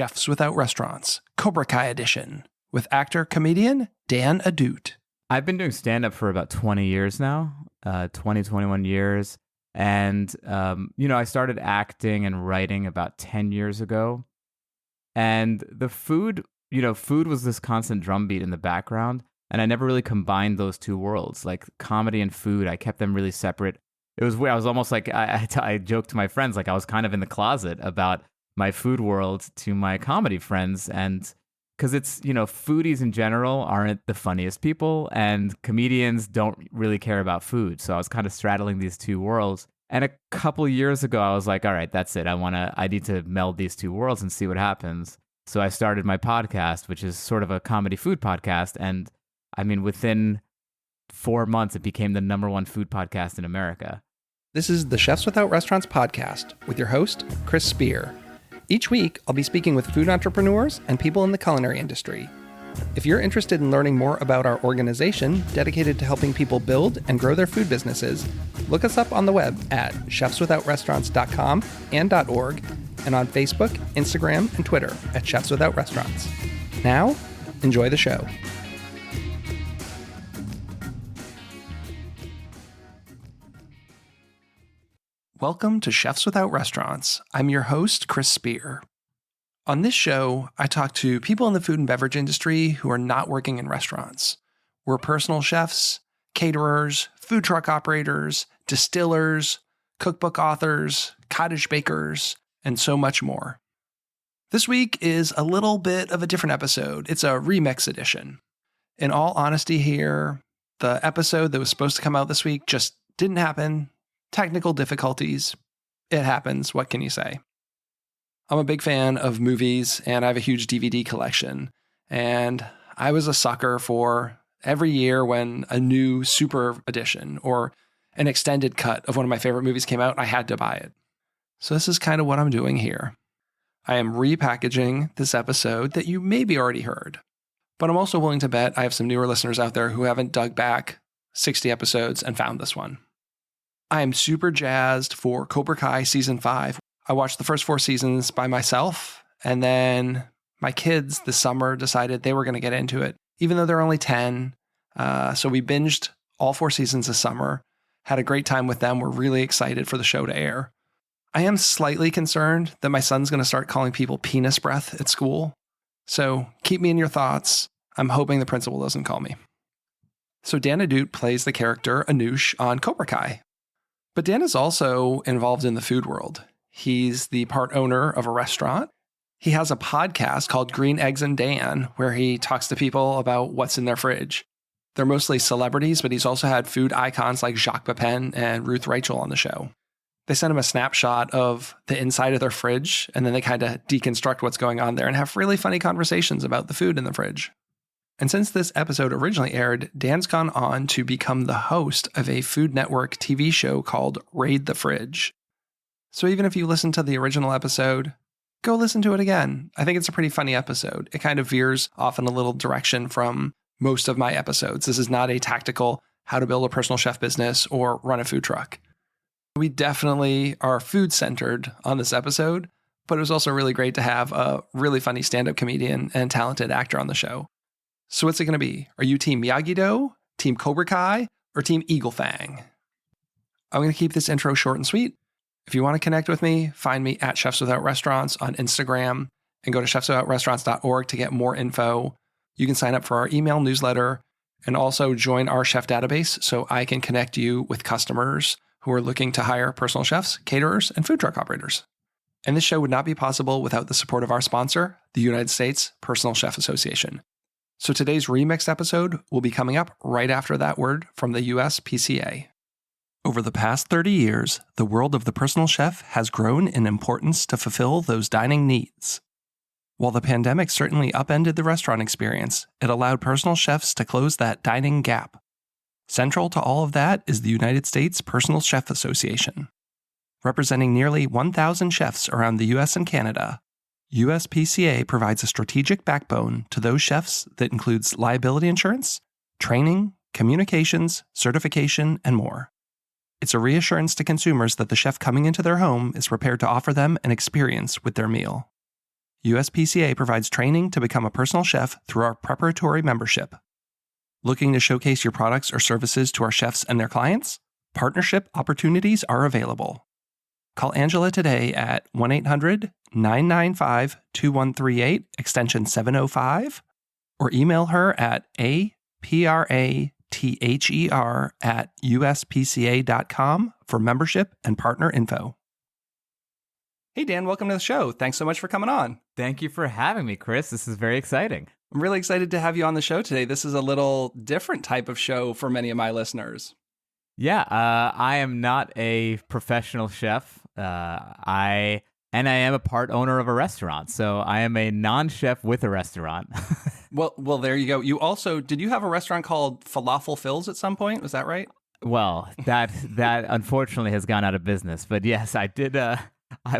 Chefs Without Restaurants, Cobra Kai edition, with actor-comedian Dan Ahdoot. I've been doing stand-up for about 20 years now, 21 years. And, I started acting and writing about 10 years ago. And the food was this constant drumbeat in the background. And I never really combined those two worlds, like comedy and food. I kept them really separate. It was weird. I was almost like, I joked to my friends, like I was kind of in the closet about my food world to my comedy friends. And because it's, foodies in general aren't the funniest people and comedians don't really care about food. So I was kind of straddling these two worlds. And a couple years ago, I was like, all right, that's it. I need to meld these two worlds and see what happens. So I started my podcast, which is sort of a comedy food podcast. And I mean, within 4 months, it became the #1 food podcast in America. This is the Chefs Without Restaurants podcast with your host, Chris Spear. Each week, I'll be speaking with food entrepreneurs and people in the culinary industry. If you're interested in learning more about our organization dedicated to helping people build and grow their food businesses, look us up on the web at chefswithoutrestaurants.com and .org, and on Facebook, Instagram, and Twitter at Chefs Without Restaurants. Now, enjoy the show. Welcome to Chefs Without Restaurants. I'm your host, Chris Spear. On this show, I talk to people in the food and beverage industry who are not working in restaurants. We're personal chefs, caterers, food truck operators, distillers, cookbook authors, cottage bakers, and so much more. This week is a little bit of a different episode. It's a remix edition. In all honesty here, the episode that was supposed to come out this week just didn't happen. Technical difficulties. It happens. What can you say? I'm a big fan of movies and I have a huge DVD collection. And I was a sucker for every year when a new super edition or an extended cut of one of my favorite movies came out, I had to buy it. So this is kind of what I'm doing here. I am repackaging this episode that you maybe already heard. But I'm also willing to bet I have some newer listeners out there who haven't dug back 60 episodes and found this one. I am super jazzed for Cobra Kai Season 5. I watched the first 4 seasons by myself, and then my kids this summer decided they were going to get into it, even though they're only 10. So we binged all 4 seasons this summer, had a great time with them. We're really excited for the show to air. I am slightly concerned that my son's going to start calling people penis breath at school. So keep me in your thoughts. I'm hoping the principal doesn't call me. So Dan Ahdoot plays the character Anush on Cobra Kai. But Dan is also involved in the food world. He's the part owner of a restaurant. He has a podcast called Green Eggs and Dan, where he talks to people about what's in their fridge. They're mostly celebrities, but he's also had food icons like Jacques Pepin and Ruth Reichl on the show. They send him a snapshot of the inside of their fridge, and then they kind of deconstruct what's going on there and have really funny conversations about the food in the fridge. And since this episode originally aired, Dan's gone on to become the host of a Food Network TV show called Raid the Fridge. So even if you listen to the original episode, go listen to it again. I think it's a pretty funny episode. It kind of veers off in a little direction from most of my episodes. This is not a tactical how to build a personal chef business or run a food truck. We definitely are food-centered on this episode, but it was also really great to have a really funny stand-up comedian and talented actor on the show. So what's it going to be? Are you Team Miyagi-Do, Team Cobra Kai, or Team Eagle Fang? I'm going to keep this intro short and sweet. If you want to connect with me, find me at Chefs Without Restaurants on Instagram and go to chefswithoutrestaurants.org to get more info. You can sign up for our email newsletter and also join our chef database so I can connect you with customers who are looking to hire personal chefs, caterers, and food truck operators. And this show would not be possible without the support of our sponsor, the United States Personal Chef Association. So today's remixed episode will be coming up right after that word from the USPCA. Over the past 30 years, the world of the personal chef has grown in importance to fulfill those dining needs. While the pandemic certainly upended the restaurant experience, it allowed personal chefs to close that dining gap. Central to all of that is the United States Personal Chef Association. Representing nearly 1,000 chefs around the US and Canada, USPCA provides a strategic backbone to those chefs that includes liability insurance, training, communications, certification, and more. It's a reassurance to consumers that the chef coming into their home is prepared to offer them an experience with their meal. USPCA provides training to become a personal chef through our preparatory membership. Looking to showcase your products or services to our chefs and their clients? Partnership opportunities are available. Call Angela today at 1-800-995-2138, extension 705, or email her at aprather@uspca.com for membership and partner info. Hey, Dan, welcome to the show. Thanks so much for coming on. Thank you for having me, Chris. This is very exciting. I'm really excited to have you on the show today. This is a little different type of show for many of my listeners. Yeah, I am not a professional chef. I am a part owner of a restaurant, so I am a non-chef with a restaurant. Well, there you go. Did you have a restaurant called Falafel Phil's at some point? Was that right? Well, that unfortunately has gone out of business. But yes, I did. I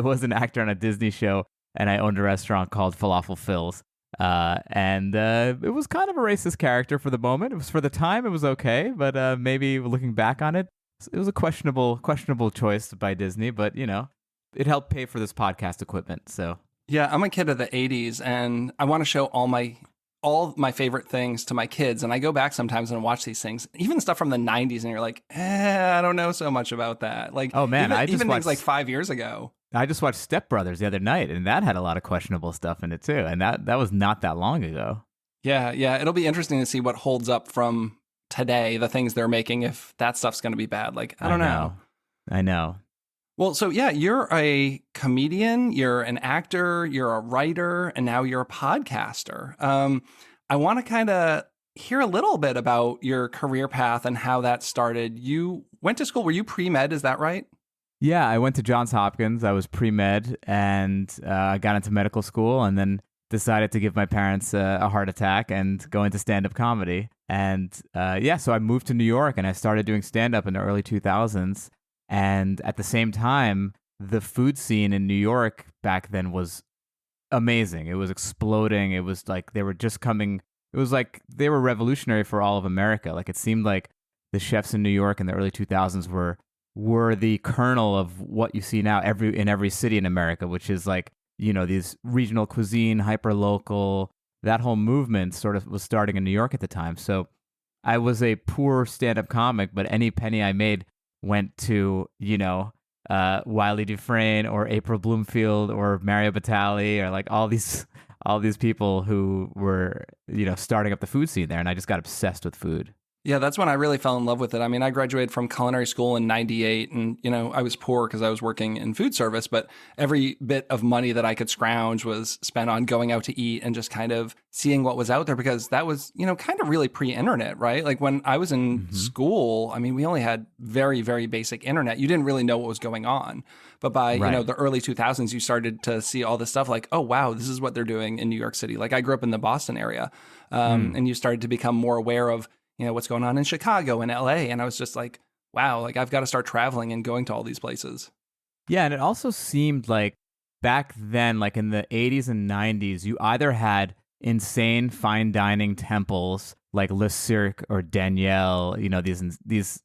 was an actor on a Disney show, and I owned a restaurant called Falafel Phil's. It was kind of a racist character for the moment. It was for the time, it was okay, but maybe looking back on it, it was a questionable choice by Disney. But it helped pay for this podcast equipment. So yeah, I'm a kid of the '80s, and I want to show all my favorite things to my kids. And I go back sometimes and watch these things, even stuff from the '90s, and you're like, I don't know so much about that. Like, oh man, even things like 5 years ago. I just watched Step Brothers the other night, and that had a lot of questionable stuff in it too. And that was not that long ago. Yeah. It'll be interesting to see what holds up from today, the things they're making, if that stuff's going to be bad. Like, I don't know. I know. Well, so yeah, you're a comedian, you're an actor, you're a writer, and now you're a podcaster. I want to kind of hear a little bit about your career path and how that started. You went to school. Were you pre-med? Is that right? Yeah, I went to Johns Hopkins. I was pre-med, and I got into medical school, and then decided to give my parents a heart attack and go into stand-up comedy. And so I moved to New York, and I started doing stand-up in the early 2000s. And at the same time, the food scene in New York back then was amazing. It was exploding. It was like they were just coming. It was like they were revolutionary for all of America. Like it seemed like the chefs in New York in the early 2000s were the kernel of what you see now in every city in America, which is like, these regional cuisine, hyper local, that whole movement sort of was starting in New York at the time. So I was a poor stand-up comic, but any penny I made went to, Wiley Dufresne or April Bloomfield or Mario Batali or like all these people who were, starting up the food scene there. And I just got obsessed with food. Yeah, that's when I really fell in love with it. I mean, I graduated from culinary school in '98, and, I was poor because I was working in food service, but every bit of money that I could scrounge was spent on going out to eat and just kind of seeing what was out there, because that was, kind of really pre-internet, right? Like when I was in school, I mean, we only had very, very basic internet. You didn't really know what was going on. But by, the early 2000s, you started to see all this stuff like, oh, wow, this is what they're doing in New York City. Like I grew up in the Boston area, and you started to become more aware of what's going on in Chicago and LA. And I was just like, wow, like I've got to start traveling and going to all these places. Yeah. And it also seemed like back then, like in the 80s and 90s, you either had insane fine dining temples like Le Cirque or Danielle, these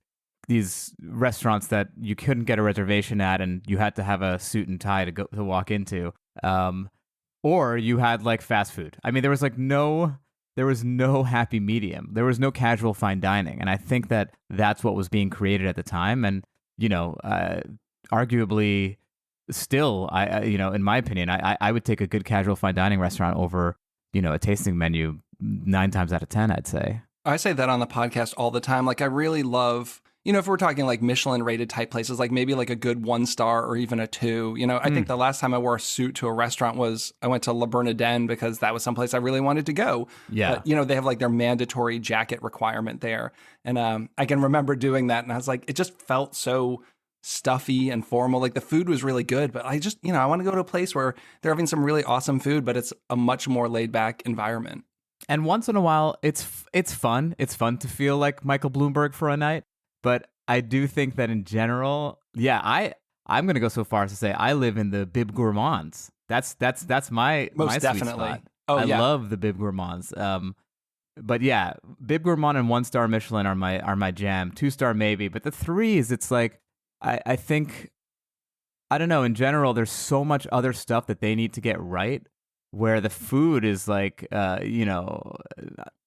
restaurants that you couldn't get a reservation at and you had to have a suit and tie to walk into. Or you had like fast food. I mean, there was no happy medium. There was no casual fine dining. And I think that that's what was being created at the time. And, arguably still, in my opinion, I would take a good casual fine dining restaurant over, a tasting menu 9 times out of 10, I'd say. I say that on the podcast all the time. Like I really love, if we're talking like Michelin rated type places, like maybe like a good 1-star or even a 2, I think the last time I wore a suit to a restaurant was I went to Le Bernardin because that was someplace I really wanted to go. Yeah. But, they have like their mandatory jacket requirement there. And I can remember doing that. And I was like, it just felt so stuffy and formal. Like the food was really good, but I just, I want to go to a place where they're having some really awesome food, but it's a much more laid back environment. And once in a while, it's fun. It's fun to feel like Michael Bloomberg for a night. But I do think that in general, I'm going to go so far as to say I live in the Bib Gourmands. That's my most my definitely. Sweet spot. Oh, I yeah. love the Bib Gourmands. But yeah, Bib Gourmand and 1-star Michelin are my jam. 2-star maybe, but the 3s, it's like I think, I don't know. In general, there's so much other stuff that they need to get right, where the food is like, I'm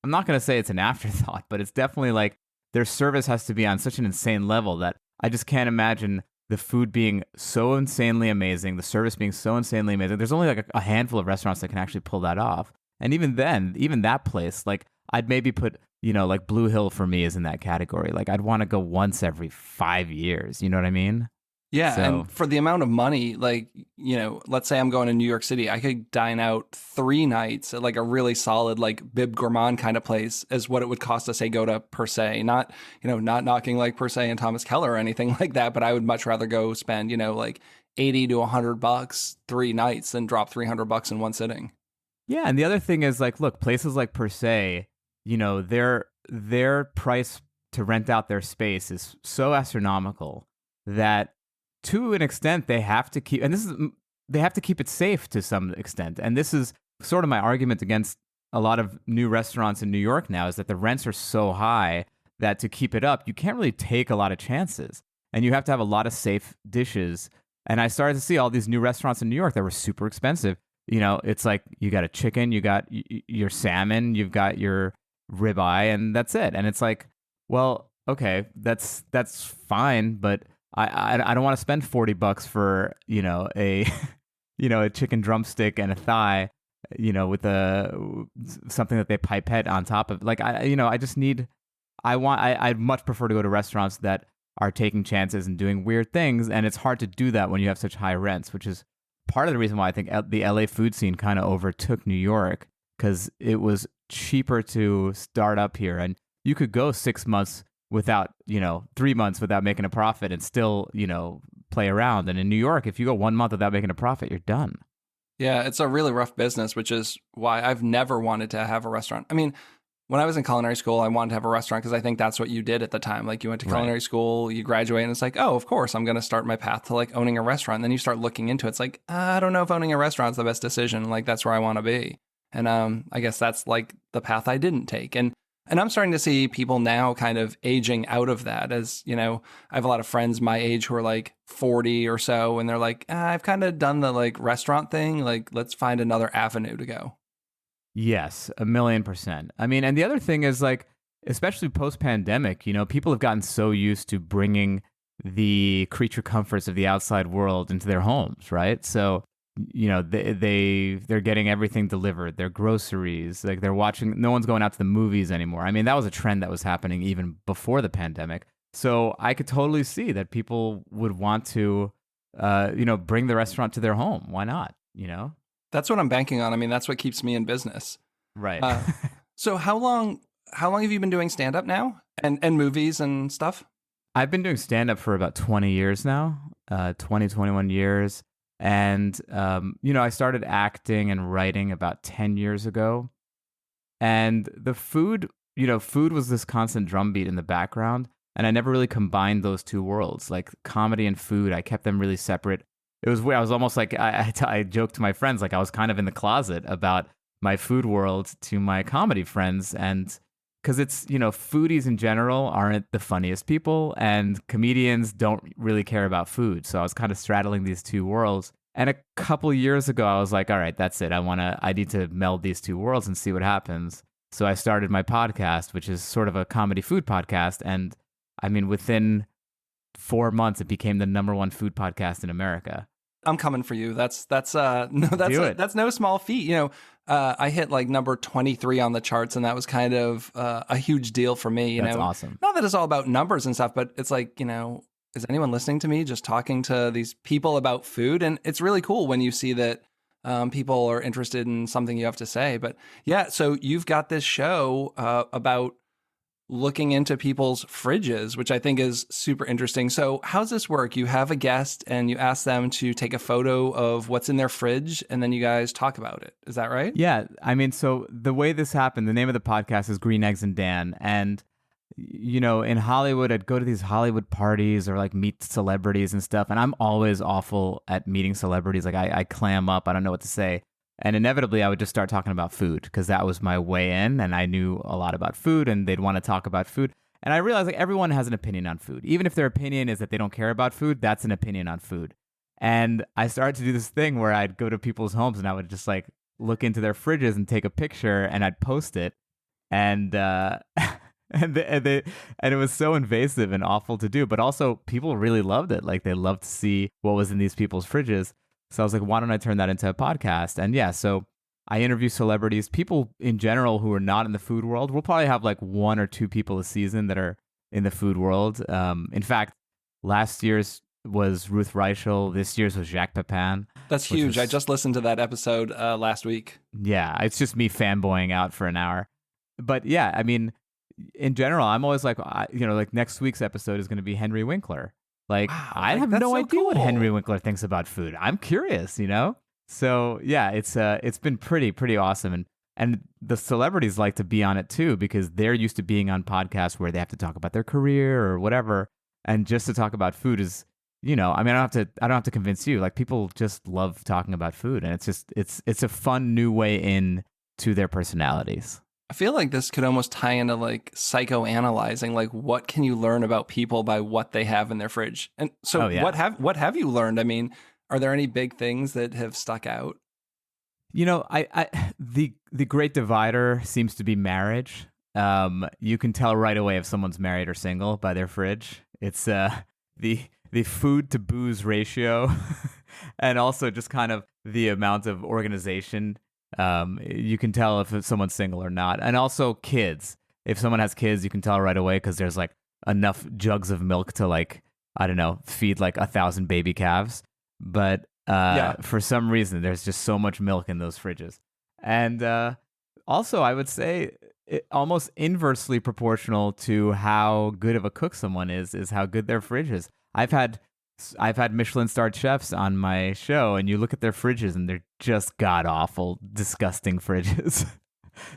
not going to say it's an afterthought, but it's definitely like their service has to be on such an insane level that I just can't imagine the food being so insanely amazing, the service being so insanely amazing. There's only like a handful of restaurants that can actually pull that off. And even then, even that place, like I'd maybe put, like Blue Hill for me is in that category. Like I'd want to go once every 5 years. You know what I mean? Yeah, So, and for the amount of money, like, let's say I'm going to New York City, I could dine out 3 nights at like a really solid, like Bib Gourmand kind of place as what it would cost to say go to Per Se. Not, not knocking like Per Se and Thomas Keller or anything like that, but I would much rather go spend, like 80 to $100 3 nights than drop $300 in one sitting. yeah, and the other thing is like, look, places like Per Se, their price to rent out their space is so astronomical that to an extent they have to keep, they have to keep it safe to some extent. And this is sort of my argument against a lot of new restaurants in New York now, is that the rents are so high that to keep it up, you can't really take a lot of chances, and you have to have a lot of safe dishes. And I started to see all these new restaurants in New York that were super expensive. It's like you got a chicken, you got your salmon, you've got your ribeye, and that's it. And it's like, well, okay, that's fine, but I don't want to spend $40 for a a chicken drumstick and a thigh, with something that they pipette on top of. Like I'd much prefer to go to restaurants that are taking chances and doing weird things, and it's hard to do that when you have such high rents, which is part of the reason why I think the LA food scene kind of overtook New York, because it was cheaper to start up here, and you could go 6 months without, 3 months without making a profit and still, play around. And in New York, if you go 1 month without making a profit, you're done. Yeah, it's a really rough business, which is why I've never wanted to have a restaurant. I mean, when I was in culinary school, I wanted to have a restaurant because I think that's what you did at the time. Like you went to culinary school, you graduate, and it's like, oh, of course, I'm going to start my path to like owning a restaurant. And then you start looking into it. It's like, I don't know if owning a restaurant's the best decision. Like that's where I want to be. And I guess that's like the path I didn't take. And I'm starting to see people now kind of aging out of that, as, I have a lot of friends my age who are like 40 or so, and they're like, I've kind of done the like restaurant thing. Like, let's find another avenue to go. Yes, 1,000,000%. I mean, and the other thing is like, especially post-pandemic, people have gotten so used to bringing the creature comforts of the outside world into their homes, right? So, they're getting everything delivered, their groceries, like they're watching, no one's going out to the movies anymore. I mean, that was a trend that was happening even before the pandemic. So I could totally see that people would want to, bring the restaurant to their home. Why not? That's what I'm banking on. I mean, that's what keeps me in business. Right. So how long have you been doing stand-up now and movies and stuff? I've been doing stand-up for about 20 years now, 21 years. And, I started acting and writing about 10 years ago. And the food was this constant drumbeat in the background. And I never really combined those two worlds, like comedy and food. I kept them really separate. It was weird. I was almost like, I joked to my friends, like I was kind of in the closet about my food world to my comedy friends. And because it's, foodies in general aren't the funniest people, and comedians don't really care about food. So I was kind of straddling these two worlds. And a couple years ago, I was like, all right, that's it. I need to meld these two worlds and see what happens. So I started my podcast, which is sort of a comedy food podcast. And I mean, within 4 months, it became the #1 food podcast in America. I'm coming for you. That's no small feat. I hit like number 23 on the charts, and that was kind of a huge deal for me. That's awesome. Not that it's all about numbers and stuff, but it's like, is anyone listening to me just talking to these people about food? And it's really cool when you see that people are interested in something you have to say. But yeah, so you've got this show about looking into people's fridges, which I think is super interesting. So how's this work? You have a guest and you ask them to take a photo of what's in their fridge, and then you guys talk about it. Is that right? Yeah. I mean, so the way this happened, the name of the podcast is Green Eggs and Dan. And, in Hollywood, I'd go to these Hollywood parties or like meet celebrities and stuff. And I'm always awful at meeting celebrities. Like I clam up. I don't know what to say. And inevitably, I would just start talking about food because that was my way in, and I knew a lot about food, and they'd want to talk about food. And I realized like everyone has an opinion on food. Even if their opinion is that they don't care about food, that's an opinion on food. And I started to do this thing where I'd go to people's homes and I would just like look into their fridges and take a picture, and I'd post it, and and it was so invasive and awful to do, but also people really loved it. Like they loved to see what was in these people's fridges. So I was like, why don't I turn that into a podcast? And yeah, so I interview celebrities, people in general who are not in the food world. We'll probably have like 1 or 2 people a season that are in the food world. In fact, last year's was Ruth Reichl. This year's was Jacques Pepin. That's huge. I just listened to that episode last week. Yeah, it's just me fanboying out for an hour. But yeah, I mean, in general, I'm always like, like next week's episode is going to be Henry Winkler. Like, wow, I have no idea what Henry Winkler thinks about food. I'm curious, So yeah, it's been pretty awesome, and the celebrities like to be on it too because they're used to being on podcasts where they have to talk about their career or whatever, and just to talk about food is, I mean, I don't have to convince you. Like people just love talking about food, and it's a fun new way in to their personalities. I feel like this could almost tie into like psychoanalyzing, like what can you learn about people by what they have in their fridge? And so what have you learned? I mean, are there any big things that have stuck out? The great divider seems to be marriage. You can tell right away if someone's married or single by their fridge. It's the food to booze ratio and also just kind of the amount of organization. You can tell if someone's single or not. And also kids. If someone has kids, you can tell right away because there's like enough jugs of milk to like, I don't know, feed like 1,000 baby calves. But for some reason, there's just so much milk in those fridges. And also, I would say almost inversely proportional to how good of a cook someone is how good their fridge is. I've had Michelin-starred chefs on my show, and you look at their fridges, and they're just god-awful, disgusting fridges.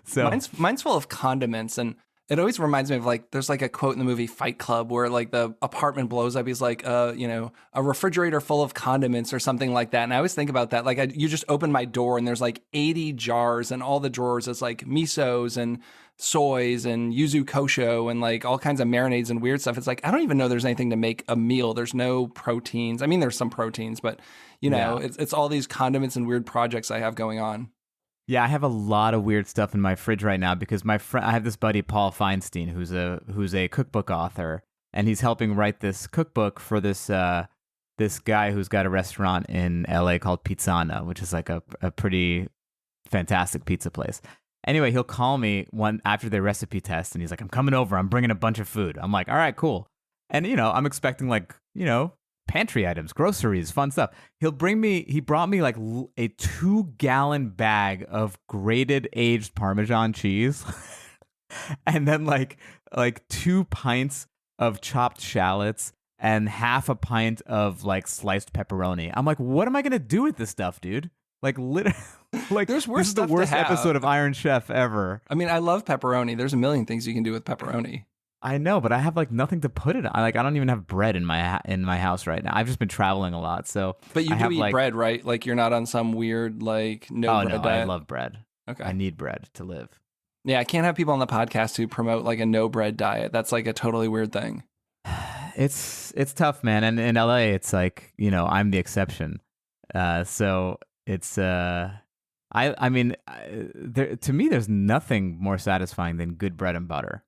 So mine's full of condiments, and it always reminds me of like there's like a quote in the movie Fight Club where like the apartment blows up. He's like, a refrigerator full of condiments or something like that. And I always think about that. Like you just open my door and there's like 80 jars, and all the drawers is like misos and soys and yuzu kosho and like all kinds of marinades and weird stuff. It's like, I don't even know there's anything to make a meal. There's no proteins. I mean, there's some proteins, but it's all these condiments and weird projects I have going on. Yeah, I have a lot of weird stuff in my fridge right now because I have this buddy Paul Feinstein who's a cookbook author, and he's helping write this cookbook for this guy who's got a restaurant in LA called Pizzana, which is like a pretty fantastic pizza place. Anyway, he'll call me after the recipe test, and he's like, "I'm coming over. I'm bringing a bunch of food." I'm like, "All right, cool." And I'm expecting like pantry items, groceries, fun stuff. He brought me like a 2-gallon bag of grated aged Parmesan cheese and then like 2 pints of chopped shallots and half a pint of like sliced pepperoni. I'm like, what am I going to do with this stuff, dude? Like literally, like there's worse this is the worst episode of Iron Chef ever. I mean, I love pepperoni. There's a million things you can do with pepperoni. I know, but I have like nothing to put it on. I don't even have bread in my house right now. I've just been traveling a lot, so. But you do eat bread, right? Like you're not on some weird like bread diet. I love bread. Okay, I need bread to live. Yeah, I can't have people on the podcast who promote like a no bread diet. That's like a totally weird thing. It's tough, man. And in LA, it's like I'm the exception. So it's I mean, to me, there's nothing more satisfying than good bread and butter.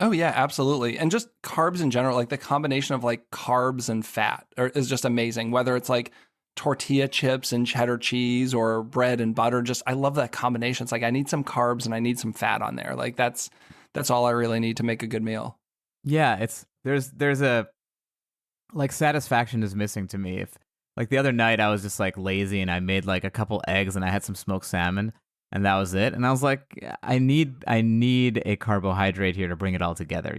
Oh, yeah, absolutely. And just carbs in general, like the combination of like carbs and fat is just amazing. Whether it's like tortilla chips and cheddar cheese or bread and butter, I love that combination. It's like I need some carbs and I need some fat on there. Like that's all I really need to make a good meal. Yeah, there's a like satisfaction is missing to me. If like the other night I was just like lazy and I made like a couple eggs and I had some smoked salmon. And that was it. And I was like, I need a carbohydrate here to bring it all together,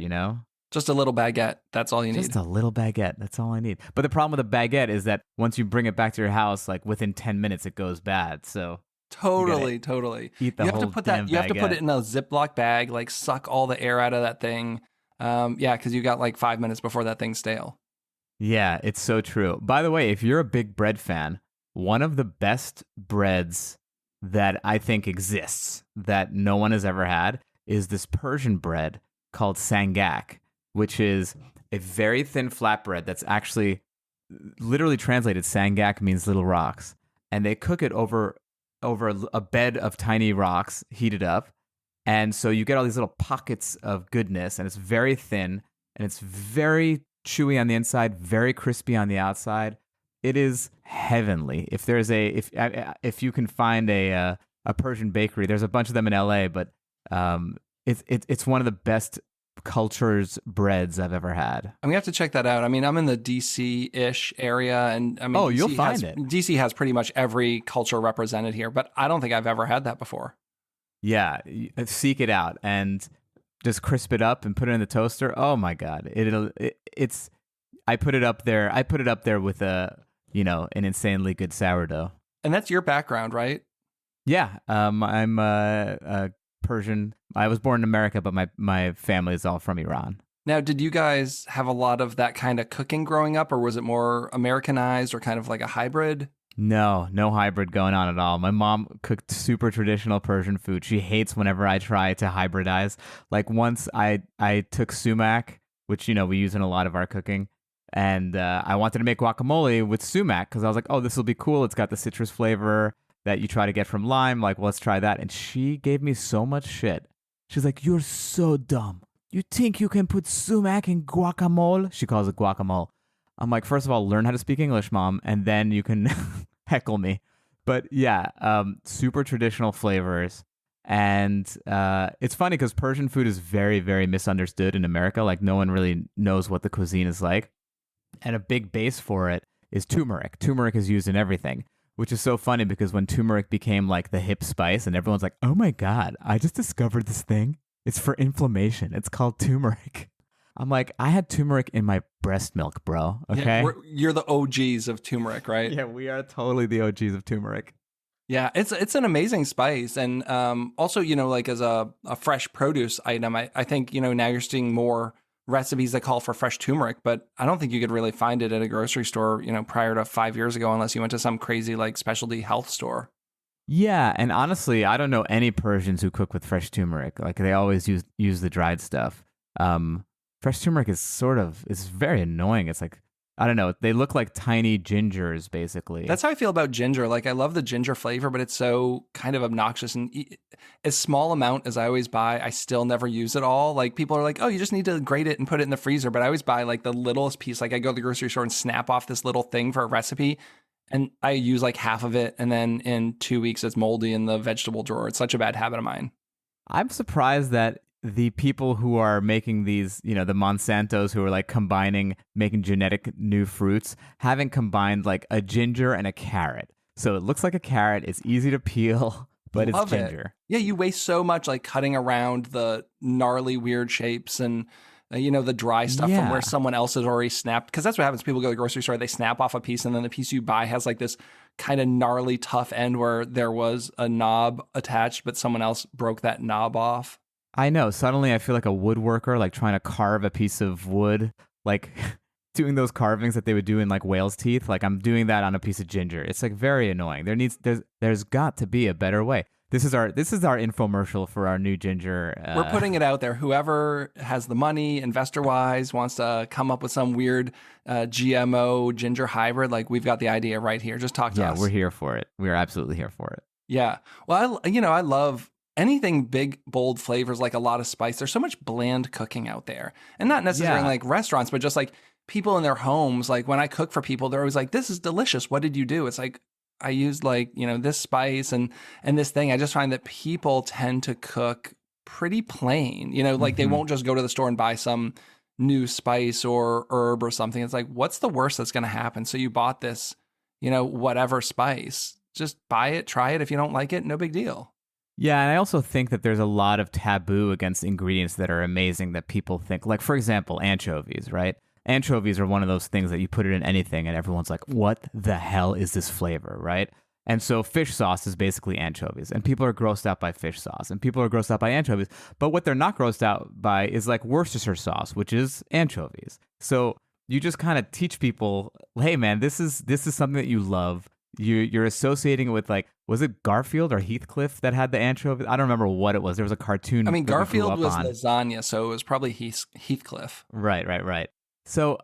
Just a little baguette. That's all you need. Just a little baguette. That's all I need. But the problem with a baguette is that once you bring it back to your house, like within 10 minutes, it goes bad. So totally. Eat the you have whole to put that. You have to put it in a Ziploc bag, like suck all the air out of that thing. Because you got like 5 minutes before that thing's stale. Yeah, it's so true. By the way, if you're a big bread fan, one of the best breads that I think exists that no one has ever had is this Persian bread called sangak, which is a very thin flatbread that's actually literally translated sangak means little rocks. And they cook it over over a bed of tiny rocks heated up. And so you get all these little pockets of goodness, and it's very thin, and it's very chewy on the inside, very crispy on the outside. It is heavenly. If you can find a Persian bakery, there's a bunch of them in LA, but it's one of the best cultures breads I've ever had. I'm gonna have to check that out. I mean, I'm in the DC-ish area, and I mean, you'll find it. DC has pretty much every culture represented here, but I don't think I've ever had that before. Yeah, seek it out and just crisp it up and put it in the toaster. Oh my God, it's. I put it up there. I put it up there with an insanely good sourdough. And that's your background, right? Yeah, I'm Persian. I was born in America, but my family is all from Iran. Now, did you guys have a lot of that kind of cooking growing up, or was it more Americanized or kind of like a hybrid? No hybrid going on at all. My mom cooked super traditional Persian food. She hates whenever I try to hybridize. Like once I took sumac, which, we use in a lot of our cooking, and I wanted to make guacamole with sumac because I was like, oh, this will be cool. It's got the citrus flavor that you try to get from lime. Like, well, let's try that. And she gave me so much shit. She's like, you're so dumb. You think you can put sumac in guacamole? She calls it guacamole. I'm like, first of all, learn how to speak English, Mom, and then you can heckle me. But yeah, super traditional flavors. And it's funny because Persian food is very, very misunderstood in America. Like, no one really knows what the cuisine is like. And a big base for it is turmeric. Turmeric is used in everything, which is so funny because when turmeric became like the hip spice and everyone's like, oh my God, I just discovered this thing. It's for inflammation. It's called turmeric. I'm like, I had turmeric in my breast milk, bro. Okay. Yeah, you're the OGs of turmeric, right? Yeah, we are totally the OGs of turmeric. Yeah, it's an amazing spice. And also, like as a fresh produce item, I think, now you're seeing more recipes that call for fresh turmeric, but I don't think you could really find it at a grocery store, prior to 5 years ago, unless you went to some crazy like specialty health store. Yeah, and honestly, I don't know any Persians who cook with fresh turmeric. Like they always use the dried stuff. Fresh turmeric is very annoying. It's like, I don't know, they look like tiny gingers, basically. That's how I feel about ginger. Like, I love the ginger flavor, but it's so kind of obnoxious. And as small amount as I always buy, I still never use it all. Like, people are like, oh, you just need to grate it and put it in the freezer. But I always buy like the littlest piece. Like, I go to the grocery store and snap off this little thing for a recipe, and I use like half of it. And then in 2 weeks, it's moldy in the vegetable drawer. It's such a bad habit of mine. I'm surprised that the people who are making these, the Monsantos who are like making genetic new fruits, haven't combined like a ginger and a carrot. So it looks like a carrot. It's easy to peel, but it's ginger. Yeah, you waste so much like cutting around the gnarly, weird shapes and, the dry stuff from where someone else has already snapped. Because that's what happens. People go to the grocery store, they snap off a piece, and then the piece you buy has like this kind of gnarly, tough end where there was a knob attached, but someone else broke that knob off. I know. Suddenly I feel like a woodworker, like trying to carve a piece of wood, like doing those carvings that they would do in like whale's teeth. Like I'm doing that on a piece of ginger. It's like very annoying. There's got to be a better way. This is our infomercial for our new ginger. We're putting it out there. Whoever has the money, investor wise, wants to come up with some weird GMO ginger hybrid, like we've got the idea right here. Just talk to us. Yeah, we're here for it. We're absolutely here for it. Yeah. Well, I love anything big, bold flavors, like a lot of spice. There's so much bland cooking out there, and not necessarily like restaurants, but just like people in their homes. Like when I cook for people, they're always like, this is delicious. What did you do? It's like, I used like, this spice and this thing. I just find that people tend to cook pretty plain, like they won't just go to the store and buy some new spice or herb or something. It's like, what's the worst that's going to happen? So you bought this, whatever spice, just buy it, try it. If you don't like it, no big deal. Yeah, and I also think that there's a lot of taboo against ingredients that are amazing that people think, like, for example, anchovies, right? Anchovies are one of those things that you put it in anything and everyone's like, what the hell is this flavor, right? And so fish sauce is basically anchovies, and people are grossed out by fish sauce, and people are grossed out by anchovies. But what they're not grossed out by is like Worcestershire sauce, which is anchovies. So you just kind of teach people, hey man, this is something that you love. You're associating it with, like, was it Garfield or Heathcliff that had the anchovy? I don't remember what it was. There was a cartoon. I mean, Garfield was lasagna, so it was probably Heathcliff. Right. So,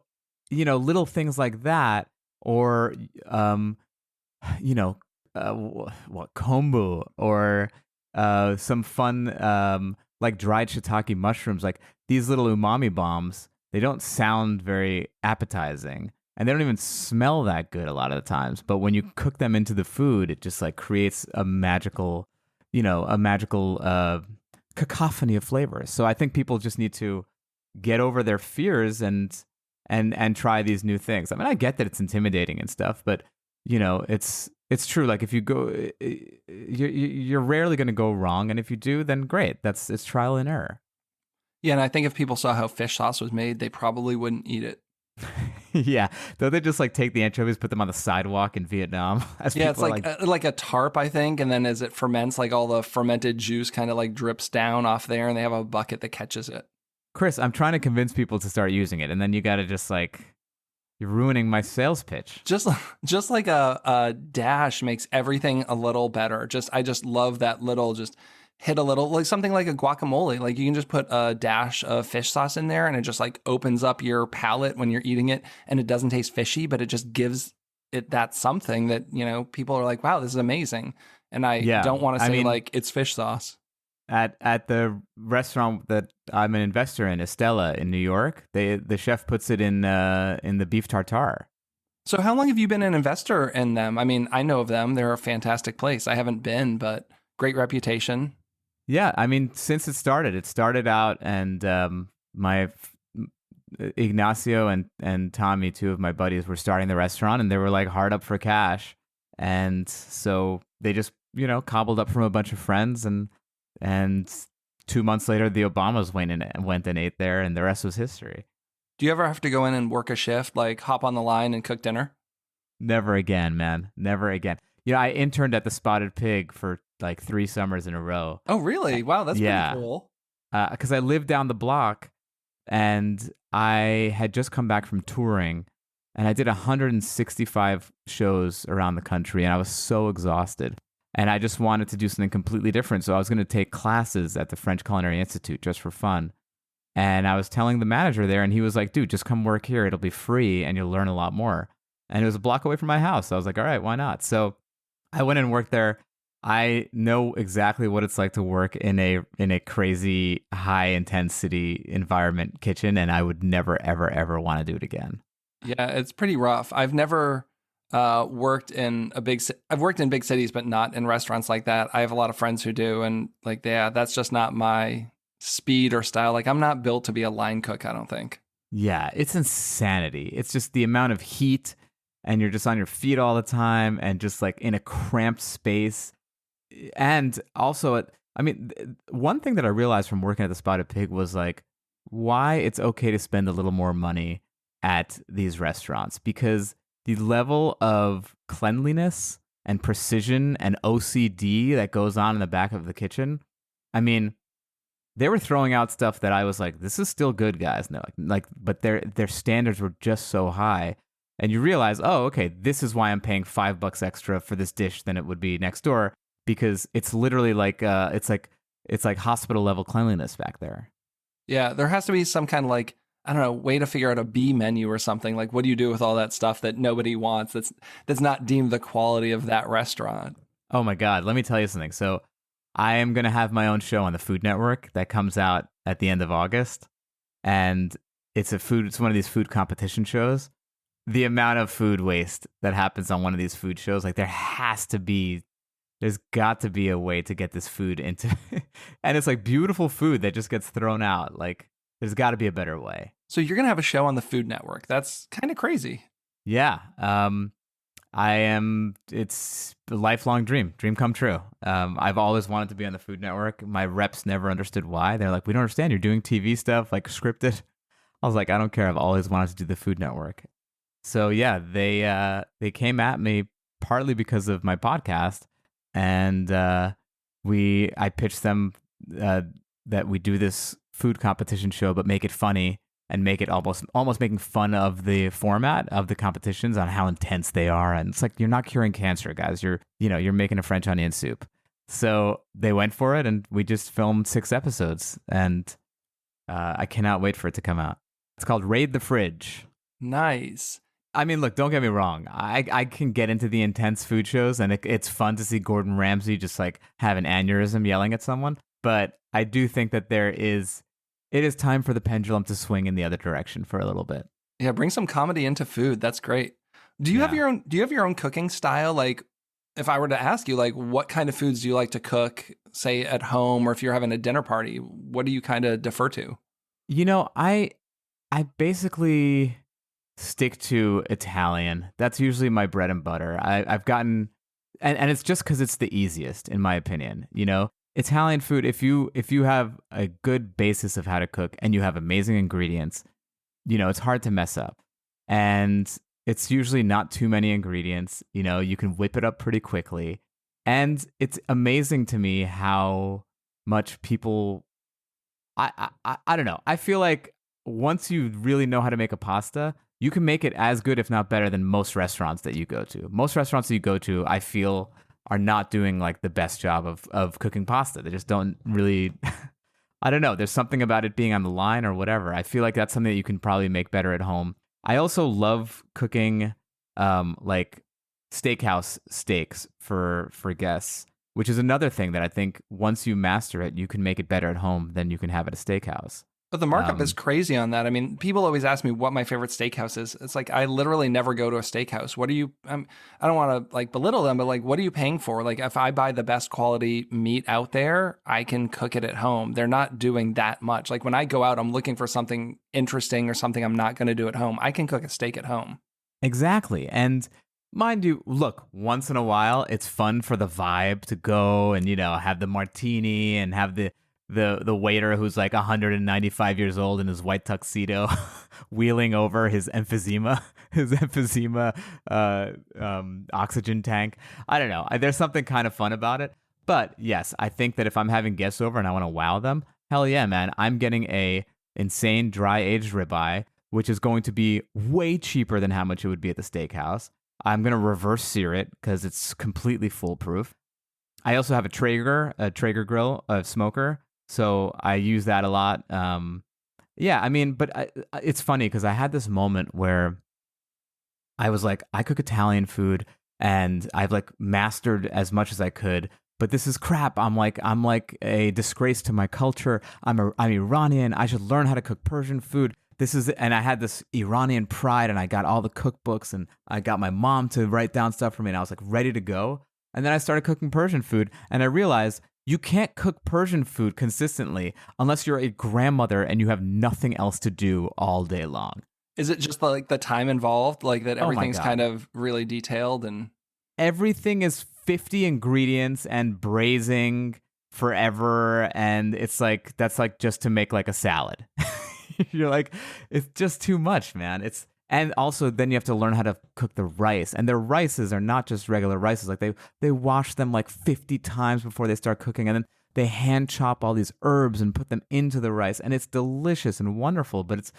little things like that, or, what kombu or some fun like dried shiitake mushrooms, like these little umami bombs. They don't sound very appetizing, and they don't even smell that good a lot of the times. But when you cook them into the food, it just like creates a magical, cacophony of flavors. So I think people just need to get over their fears and try these new things. I mean, I get that it's intimidating and stuff, but it's true. Like if you go, you're rarely going to go wrong, and if you do, then great. It's trial and error. Yeah, and I think if people saw how fish sauce was made, they probably wouldn't eat it. Yeah, don't they just like take the anchovies, put them on the sidewalk in Vietnam? Yeah, it's like a tarp, I think, and then as it ferments, like all the fermented juice kind of like drips down off there, and they have a bucket that catches it. Chris, I'm trying to convince people to start using it, and then you got to just like, you're ruining my sales pitch. Just like a dash makes everything a little better. I just love that little, just hit a little, like something like a guacamole. Like you can just put a dash of fish sauce in there and it just like opens up your palate when you're eating it, and it doesn't taste fishy, but it just gives it that something that, people are like, wow, this is amazing. And I don't want to say like it's fish sauce. At the restaurant that I'm an investor in, Estella in New York, the chef puts it in the beef tartare. So how long have you been an investor in them? I mean, I know of them. They're a fantastic place. I haven't been, but great reputation. Yeah, I mean, since it started out, and my Ignacio and Tommy, two of my buddies, were starting the restaurant, and they were like hard up for cash, and so they just cobbled up from a bunch of friends, and 2 months later, the Obamas went and ate there, and the rest was history. Do you ever have to go in and work a shift, like hop on the line and cook dinner? Never again, man. Never again. I interned at the Spotted Pig for like 3 summers in a row. Oh, really? Wow, that's pretty cool. Because I lived down the block, and I had just come back from touring, and I did 165 shows around the country, and I was so exhausted. And I just wanted to do something completely different. So I was going to take classes at the French Culinary Institute just for fun. And I was telling the manager there, and he was like, dude, just come work here. It'll be free, and you'll learn a lot more. And it was a block away from my house. So I was like, all right, why not? So I went and worked there. I know exactly what it's like to work in a crazy high intensity environment kitchen, and I would never, ever, ever want to do it again. Yeah, it's pretty rough. I've never worked in I've worked in big cities, but not in restaurants like that. I have a lot of friends who do, and like, yeah, that's just not my speed or style. Like, I'm not built to be a line cook, I don't think. Yeah, it's insanity. It's just the amount of heat, and you're just on your feet all the time, and just like in a cramped space. And also, one thing that I realized from working at the Spotted Pig was like why it's okay to spend a little more money at these restaurants, because the level of cleanliness and precision and OCD that goes on in the back of the kitchen. I mean, they were throwing out stuff that I was like, this is still good, guys. No, but their standards were just so high. And you realize, oh, okay, this is why I'm paying $5 extra for this dish than it would be next door, because it's literally like it's like hospital level cleanliness back there. Yeah, there has to be some kind of like, I don't know, way to figure out a B menu or something. Like, what do you do with all that stuff that nobody wants, that's not deemed the quality of that restaurant? Oh my God, let me tell you something. So I am going to have my own show on the Food Network that comes out at the end of August. And it's one of these food competition shows. The amount of food waste that happens on one of these food shows, like there's got to be a way to get this food into, and it's like beautiful food that just gets thrown out. Like, there's got to be a better way. So you're going to have a show on the Food Network. That's kind of crazy. Yeah. It's a lifelong dream come true. I've always wanted to be on the Food Network. My reps never understood why. They're like, we don't understand. You're doing TV stuff, like scripted. I was like, I don't care. I've always wanted to do the Food Network. So yeah, they came at me partly because of my podcast, and I pitched them that we do this food competition show, but make it funny and make it almost making fun of the format of the competitions on how intense they are. And it's like, you're not curing cancer, guys. You're making a French onion soup. So they went for it, and we just filmed 6 episodes, and I cannot wait for it to come out. It's called Raid the Fridge. Nice. I mean, look, don't get me wrong. I can get into the intense food shows, and it's fun to see Gordon Ramsay just like have an aneurysm yelling at someone. But I do think that it is time for the pendulum to swing in the other direction for a little bit. Yeah, bring some comedy into food. That's great. Do you have your own cooking style? Like, if I were to ask you, like, what kind of foods do you like to cook, say at home, or if you're having a dinner party, what do you kind of defer to? I basically stick to Italian. That's usually my bread and butter. I've gotten, and it's just because it's the easiest, in my opinion. Italian food. If you have a good basis of how to cook and you have amazing ingredients, it's hard to mess up. And it's usually not too many ingredients. You can whip it up pretty quickly. And it's amazing to me how much people, I don't know. I feel like once you really know how to make a pasta, you can make it as good, if not better, than most restaurants that you go to. Most restaurants that you go to, I feel, are not doing like the best job of cooking pasta. They just don't really, I don't know. There's something about it being on the line or whatever. I feel like that's something that you can probably make better at home. I also love cooking like steakhouse steaks for guests, which is another thing that I think once you master it, you can make it better at home than you can have at a steakhouse. But the markup is crazy on that. I mean, people always ask me what my favorite steakhouse is. It's like, I literally never go to a steakhouse. What are you, I don't want to like belittle them, but like, what are you paying for? Like, if I buy the best quality meat out there, I can cook it at home. They're not doing that much. Like when I go out, I'm looking for something interesting or something I'm not going to do at home. I can cook a steak at home. Exactly. And mind you, look, once in a while, it's fun for the vibe to go and, have the martini and have the waiter who's like 195 years old in his white tuxedo wheeling over his emphysema oxygen tank. I don't know. There's something kind of fun about it. But yes, I think that if I'm having guests over and I want to wow them, hell yeah, man, I'm getting a insane dry aged ribeye, which is going to be way cheaper than how much it would be at the steakhouse. I'm going to reverse sear it because it's completely foolproof. I also have a Traeger grill, a smoker. So I use that a lot. Yeah, I mean, but it's funny because I had this moment where I was like, I cook Italian food and I've like mastered as much as I could, but this is crap. I'm like a disgrace to my culture. I'm Iranian. I should learn how to cook Persian food. And I had this Iranian pride and I got all the cookbooks and I got my mom to write down stuff for me and I was like ready to go. And then I started cooking Persian food and I realized you can't cook Persian food consistently unless you're a grandmother and you have nothing else to do all day long. Is it just like the time involved? Like that everything's kind of really detailed and everything is 50 ingredients and braising forever. And it's like, that's like just to make like a salad. You're like, it's just too much, man. And also then you have to learn how to cook the rice. And their rices are not just regular rices. Like they wash them like 50 times before they start cooking. And then they hand chop all these herbs and put them into the rice. And it's delicious and wonderful. But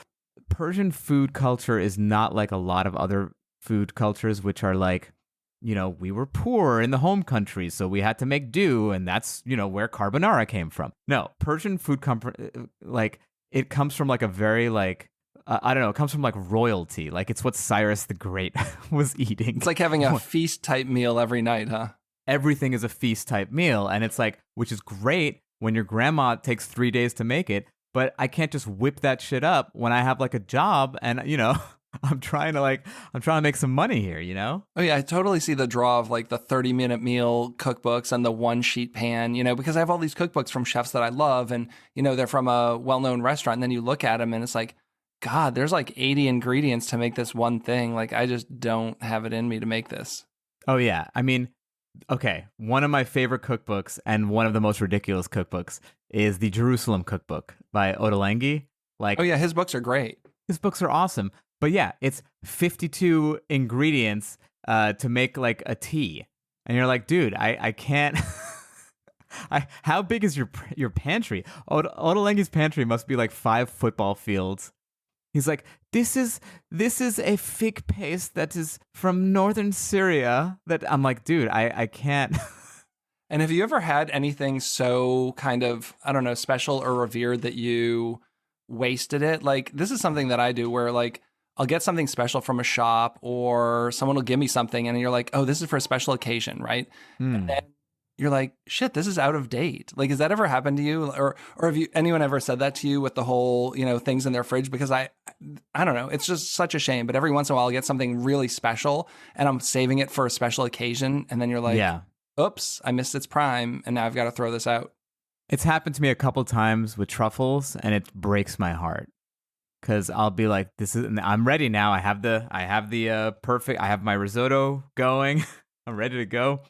Persian food culture is not like a lot of other food cultures, which are like, we were poor in the home country, so we had to make do. And that's, where carbonara came from. No, Persian food, like it comes from like a very like, I don't know. It comes from like royalty. Like it's what Cyrus the Great was eating. It's like having a feast type meal every night, huh? Everything is a feast type meal. And it's like, which is great when your grandma takes 3 days to make it. But I can't just whip that shit up when I have like a job and, I'm trying to make some money here, Oh yeah, I totally see the draw of like the 30-minute meal cookbooks and the one sheet pan, because I have all these cookbooks from chefs that I love and, they're from a well-known restaurant. And then you look at them and it's like, God, there's like 80 ingredients to make this one thing. Like, I just don't have it in me to make this. Oh, yeah. I mean, okay. One of my favorite cookbooks and one of the most ridiculous cookbooks is the Jerusalem cookbook by Ottolenghi. Like, oh, yeah. His books are great. His books are awesome. But yeah, it's 52 ingredients to make like a tea. And you're like, dude, I can't. How big is your pantry? Ottolenghi's pantry must be like 5 football fields. He's like, this is a fig paste that is from northern Syria. That I'm like, dude, I can't. And have you ever had anything so kind of, I don't know, special or revered that you wasted it? Like, this is something that I do where like I'll get something special from a shop or someone will give me something and you're like, oh, this is for a special occasion, right? And then you're like, shit, this is out of date. Like, has that ever happened to you? Or have anyone ever said that to you with the whole, things in their fridge? Because I don't know. It's just such a shame. But every once in a while I'll get something really special and I'm saving it for a special occasion. And then you're like, oops, I missed its prime. And now I've got to throw this out. It's happened to me a couple times with truffles and it breaks my heart. Because I'll be like, I'm ready now. I have the perfect, I have my risotto going. I'm ready to go.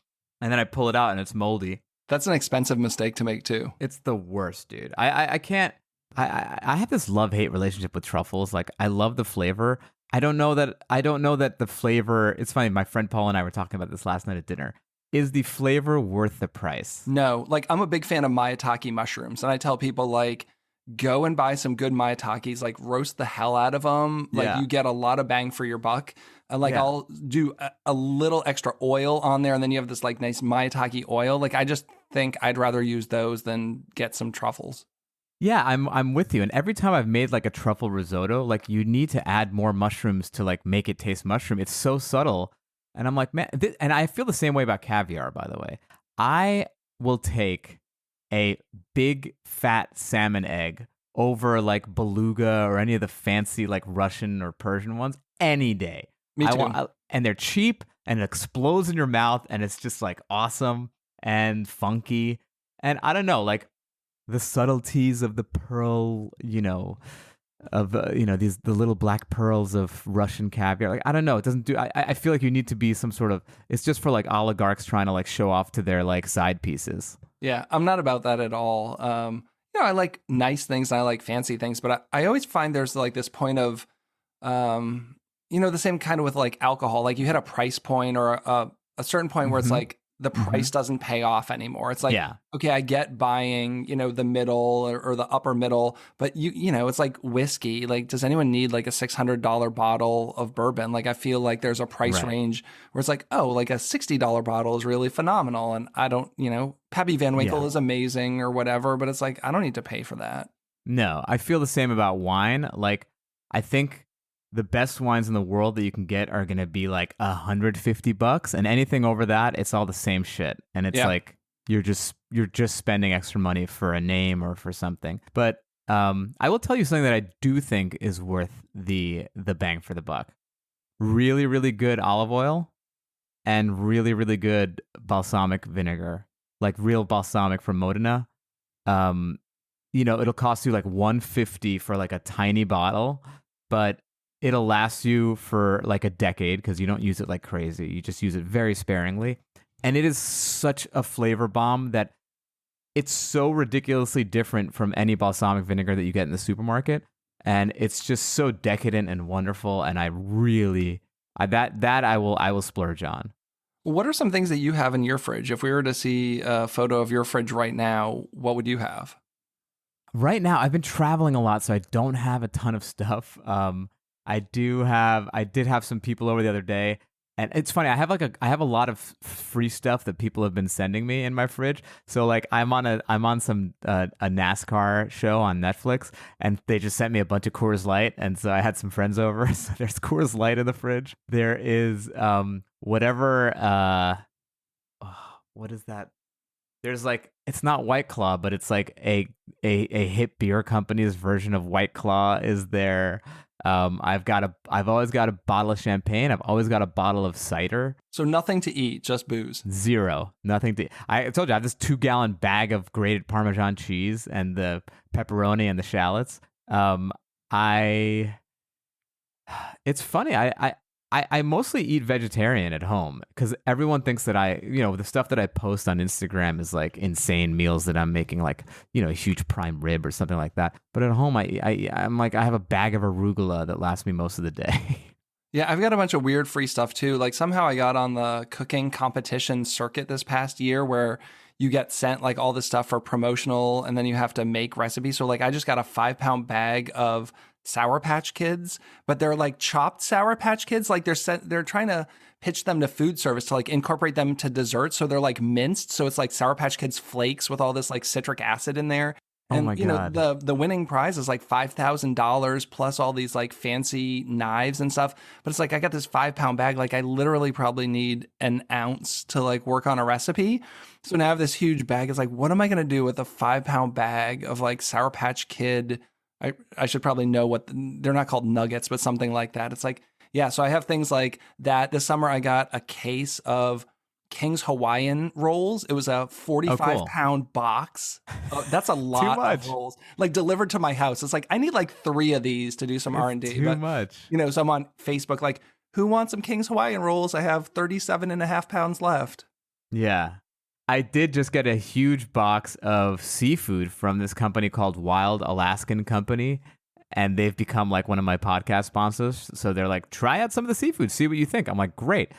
And then I pull it out and it's moldy. That's an expensive mistake to make too. It's the worst, dude. I can't. I have this love-hate relationship with truffles. Like, I love the flavor. I don't know that the flavor. It's funny. My friend Paul and I were talking about this last night at dinner. Is the flavor worth the price? No. Like, I'm a big fan of maitake mushrooms, and I tell people, like, go and buy some good maitakes, like roast the hell out of them. Like you get a lot of bang for your buck. I'll do a little extra oil on there and then you have this like nice maitake oil. Like I just think I'd rather use those than get some truffles. Yeah, I'm with you. And every time I've made like a truffle risotto, like you need to add more mushrooms to like make it taste mushroom. It's so subtle. And I'm like, man, and I feel the same way about caviar, by the way. I will take a big fat salmon egg over like beluga or any of the fancy like Russian or Persian ones any day. Me too. And they're cheap and it explodes in your mouth and it's just like awesome and funky. And I don't know, like the subtleties of the pearl, the little black pearls of Russian caviar. Like, I don't know. It doesn't do, I feel like you need to be some sort of, it's just for like oligarchs trying to like show off to their like side pieces. Yeah, I'm not about that at all. I like nice things and I like fancy things, but I always find there's like this point of, the same kind of with like alcohol. Like you hit a price point or a certain point where it's like the price doesn't pay off anymore. It's like, okay, I get buying, the middle or the upper middle, but it's like whiskey. Like, does anyone need like a $600 bottle of bourbon? Like, I feel like there's a price range where it's like, oh, like a $60 bottle is really phenomenal. And I don't, Pappy Van Winkle is amazing or whatever, but it's like, I don't need to pay for that. No, I feel the same about wine. Like, I think the best wines in the world that you can get are going to be like $150, and anything over that, it's all the same shit. And it's like, you're just spending extra money for a name or for something. But I will tell you something that I do think is worth the bang for the buck. Really, really good olive oil and really, really good balsamic vinegar, like real balsamic from Modena. It'll cost you like $150 for like a tiny bottle, but it'll last you for like a decade because you don't use it like crazy. You just use it very sparingly. And it is such a flavor bomb that it's so ridiculously different from any balsamic vinegar that you get in the supermarket. And it's just so decadent and wonderful. And I really, I will splurge on. What are some things that you have in your fridge? If we were to see a photo of your fridge right now, what would you have? Right now, I've been traveling a lot, so I don't have a ton of stuff. I did have some people over the other day, and it's funny. I have a lot of free stuff that people have been sending me in my fridge. So like I'm on some a NASCAR show on Netflix, and they just sent me a bunch of Coors Light, and so I had some friends over. So there's Coors Light in the fridge. There is what is that? There's like, it's not White Claw, but it's like a hip beer company's version of White Claw is there. I've always got a bottle of champagne. I've always got a bottle of cider. So nothing to eat, just booze. Zero. Nothing to. I told you I have this 2-gallon bag of grated Parmesan cheese and the pepperoni and the shallots. It's funny. I mostly eat vegetarian at home because everyone thinks that the stuff that I post on Instagram is like insane meals that I'm making, like, a huge prime rib or something like that. But at home, I'm like, I have a bag of arugula that lasts me most of the day. Yeah, I've got a bunch of weird free stuff too. Like somehow I got on the cooking competition circuit this past year where you get sent like all this stuff for promotional and then you have to make recipes. So like I just got a 5-pound bag of Sour Patch Kids, but they're like chopped Sour Patch Kids. Like they're trying to pitch them to food service to like incorporate them to dessert. So they're like minced. So it's like Sour Patch Kids flakes with all this like citric acid in there. Oh my And you know, God. the winning prize is like $5,000 plus all these like fancy knives and stuff. But it's like I got this 5 pound bag. Like I literally probably need an ounce to like work on a recipe. So now I have this huge bag. It's like, what am I gonna do with a 5 pound bag of like Sour Patch Kid? I should probably know what they're not called nuggets, but something like that. It's like, yeah. So I have things like that. This summer I got a case of King's Hawaiian rolls. It was a 45 cool. pound box. That's a lot much. of rolls, like delivered to my house. It's like I need like 3 of these to do some R&D. Too But much. you know, so I'm on Facebook like, who wants some King's Hawaiian rolls? I have 37.5 pounds left. Yeah. I did just get a huge box of seafood from this company called Wild Alaskan Company. And they've become like one of my podcast sponsors. So they're like, try out some of the seafood, see what you think. I'm like, great.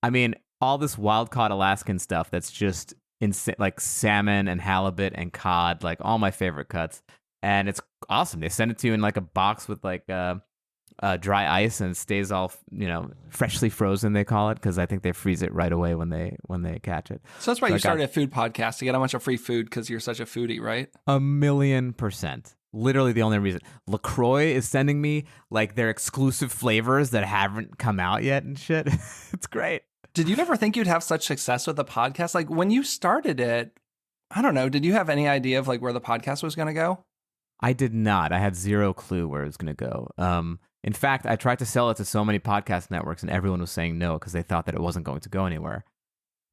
I mean, all this wild caught Alaskan stuff that's just insane, like salmon and halibut and cod, like all my favorite cuts. And it's awesome. They send it to you in like a box with like dry ice, and it stays all, you know, freshly frozen, they call it, because I think they freeze it right away when they catch it. So that's why you started a food podcast, to get a bunch of free food because you're such a foodie, right? 1,000,000%. Literally the only reason. LaCroix is sending me like their exclusive flavors that haven't come out yet and shit. It's great. Did you ever think you'd have such success with the podcast? Like when you started it, I don't know, did you have any idea of like where the podcast was going to go? I did not. I had zero clue where it was going to go. In fact, I tried to sell it to so many podcast networks and everyone was saying no because they thought that it wasn't going to go anywhere.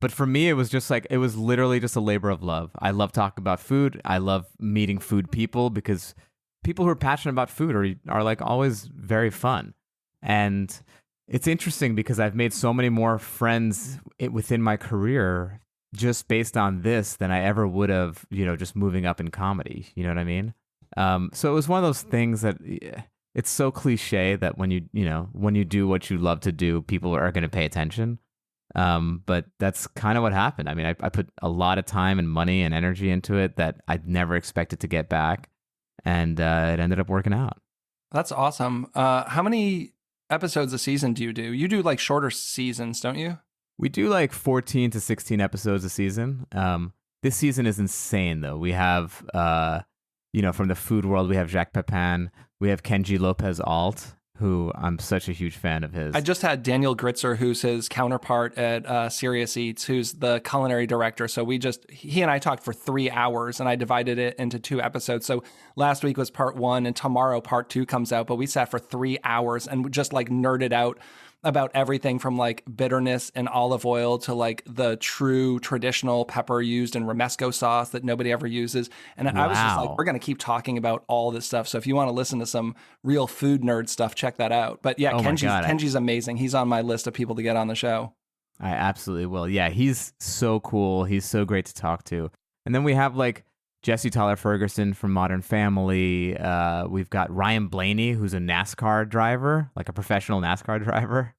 But for me, it was just like, it was literally just a labor of love. I love talking about food. I love meeting food people because people who are passionate about food are like always very fun. And it's interesting because I've made so many more friends within my career just based on this than I ever would have, you know, just moving up in comedy. You know what I mean? So it was one of those things that it's so cliche that when you do what you love to do, people are going to pay attention. But that's kind of what happened. I mean, I put a lot of time and money and energy into it that I'd never expected to get back. And it ended up working out. That's awesome. How many episodes a season do you do? You do like shorter seasons, don't you? We do like 14 to 16 episodes a season. This season is insane, though. We have, from the food world, we have Jacques Pepin. We have Kenji Lopez Alt, who I'm such a huge fan of his. I just had Daniel Gritzer, who's his counterpart at Serious Eats, who's the culinary director. So he and I talked for 3 hours and I divided it into 2 episodes. So last week was part 1 and tomorrow part 2 comes out, but we sat for 3 hours and just like nerded out about everything from like bitterness and olive oil to like the true traditional pepper used in romesco sauce that nobody ever uses. And I was just like, we're going to keep talking about all this stuff. So if you want to listen to some real food nerd stuff, check that out. But yeah, Kenji's amazing. He's on my list of people to get on the show. I absolutely will. Yeah, he's so cool. He's so great to talk to. And then we have like Jesse Tyler Ferguson from Modern Family. We've got Ryan Blaney, who's a NASCAR driver, like a professional NASCAR driver.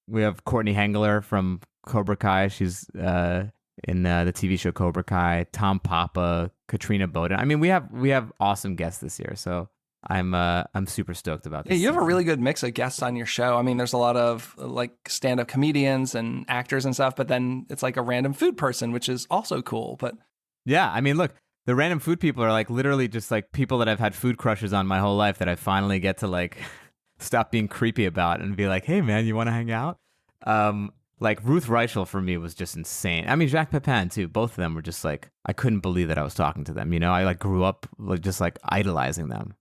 We have Courtney Hengler from Cobra Kai. She's in the TV show Cobra Kai. Tom Papa, Katrina Bowden. I mean, we have awesome guests this year. So I'm super stoked about this. Yeah, you have a really good mix of guests on your show. I mean, there's a lot of like stand-up comedians and actors and stuff, but then it's like a random food person, which is also cool. But yeah, I mean, look, the random food people are like literally just like people that I've had food crushes on my whole life that I finally get to like stop being creepy about and be like, hey man, you want to hang out? Like Ruth Reichl for me was just insane. I mean, Jacques Pepin too. Both of them were just like, I couldn't believe that I was talking to them. You know, I like grew up like, just like idolizing them.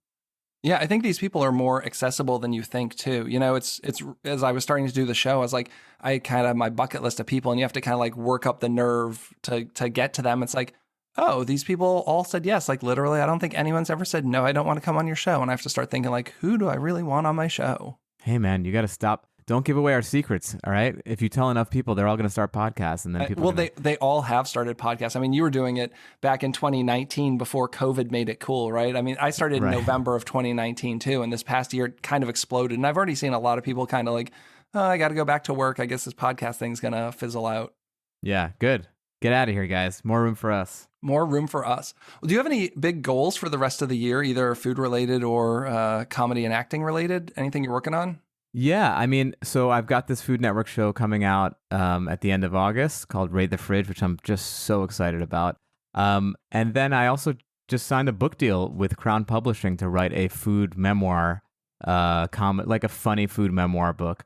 Yeah, I think these people are more accessible than you think too. You know, it's as I was starting to do the show, I was like, I kind of have my bucket list of people and you have to kind of like work up the nerve to get to them. It's like, oh, these people all said yes. Like literally, I don't think anyone's ever said, no, I don't want to come on your show. And I have to start thinking like, who do I really want on my show? Hey man, you got to stop. Don't give away our secrets, all right? If you tell enough people, they're all going to start podcasts, and then people. They all have started podcasts. I mean, you were doing it back in 2019 before COVID made it cool, right? I mean, I started in November of 2019 too, and this past year it kind of exploded. And I've already seen a lot of people kind of like, oh, I got to go back to work. I guess this podcast thing's going to fizzle out. Yeah, good. Get out of here, guys. More room for us. More room for us. Well, do you have any big goals for the rest of the year, either food related or comedy and acting related? Anything you're working on? Yeah, I mean, so I've got this Food Network show coming out at the end of August called Raid the Fridge, which I'm just so excited about. And then I also just signed a book deal with Crown Publishing to write a food memoir, like a funny food memoir book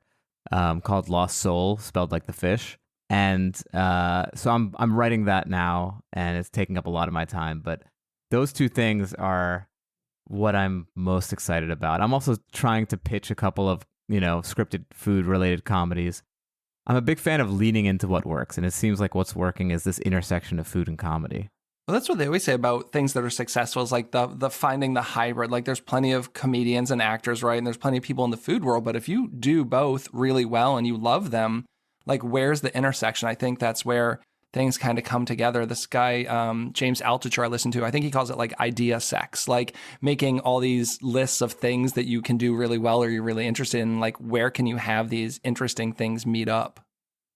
called Lost Soul, spelled like the fish. And so I'm writing that now, and it's taking up a lot of my time. But those two things are what I'm most excited about. I'm also trying to pitch a couple of, scripted food related comedies. I'm a big fan of leaning into what works, and it seems like what's working is this intersection of food and comedy. Well, that's what they always say about things that are successful is like the finding the hybrid. Like there's plenty of comedians and actors, right? And there's plenty of people in the food world. But if you do both really well and you love them, like where's the intersection? I think that's where things kind of come together. This guy, James Altucher, I listen to, I think he calls it like idea sex, like making all these lists of things that you can do really well or you're really interested in. Like where can you have these interesting things meet up?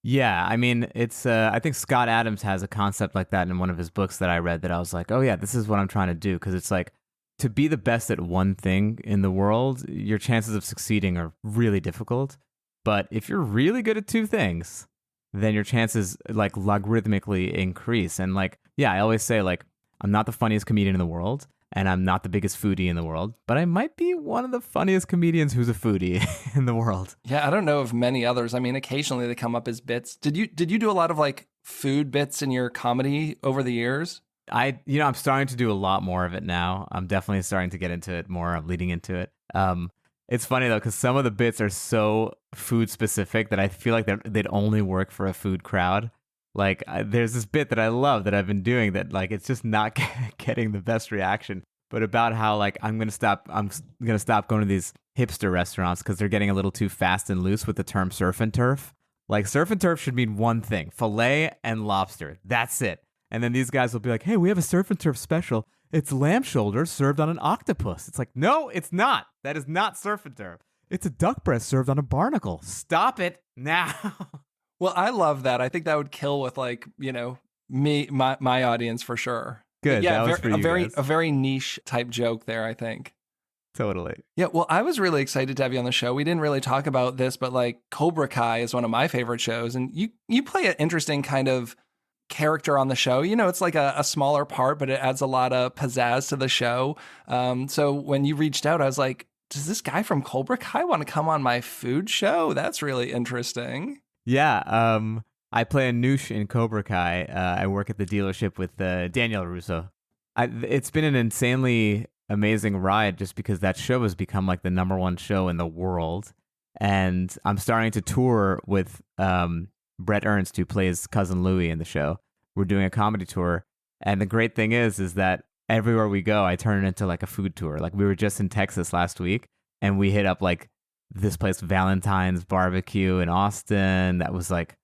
Yeah, I mean, it's. I think Scott Adams has a concept like that in one of his books that I read that I was like, oh yeah, this is what I'm trying to do. Because it's like, to be the best at one thing in the world, your chances of succeeding are really difficult. But if you're really good at two things, then your chances like logarithmically increase. And like, yeah, I always say like, I'm not the funniest comedian in the world, and I'm not the biggest foodie in the world, but I might be one of the funniest comedians who's a foodie in the world. Yeah, I don't know of many others. I mean, occasionally they come up as bits. Did you do a lot of like food bits in your comedy over the years? I'm starting to do a lot more of it now. I'm definitely starting to get into it more. I'm leading into it. It's funny though, because some of the bits are so food specific that I feel like they'd only work for a food crowd. Like there's this bit that I love that I've been doing that like it's just not getting the best reaction, but about how like I'm gonna stop going to these hipster restaurants because they're getting a little too fast and loose with the term surf and turf. Like surf and turf should mean one thing: filet and lobster. That's it. And then these guys will be like, "Hey, we have a surf and turf special. It's lamb shoulder served on an octopus." It's like, no, it's not. That is not surf and turf. It's a duck breast served on a barnacle. Stop it now. Well, I love that. I think that would kill with like, my audience for sure. Good. Yeah, that was for you guys. A very niche type joke there, I think. Totally. Yeah, well, I was really excited to have you on the show. We didn't really talk about this, but like Cobra Kai is one of my favorite shows, and you play an interesting kind of character on the show. It's like a smaller part, but it adds a lot of pizzazz to the show. So when you reached out, I was like, does this guy from Cobra Kai want to come on my food show? That's really interesting. Yeah, I play a noosh in Cobra Kai. I work at the dealership with Daniel Russo. It's been an insanely amazing ride just because that show has become like the number one show in the world. And I'm starting to tour with Brett Ernst, who plays Cousin Louie in the show. We're doing a comedy tour. And the great thing is that everywhere we go, I turn it into like a food tour. Like we were just in Texas last week and we hit up like this place, Valentine's Barbecue in Austin, that was like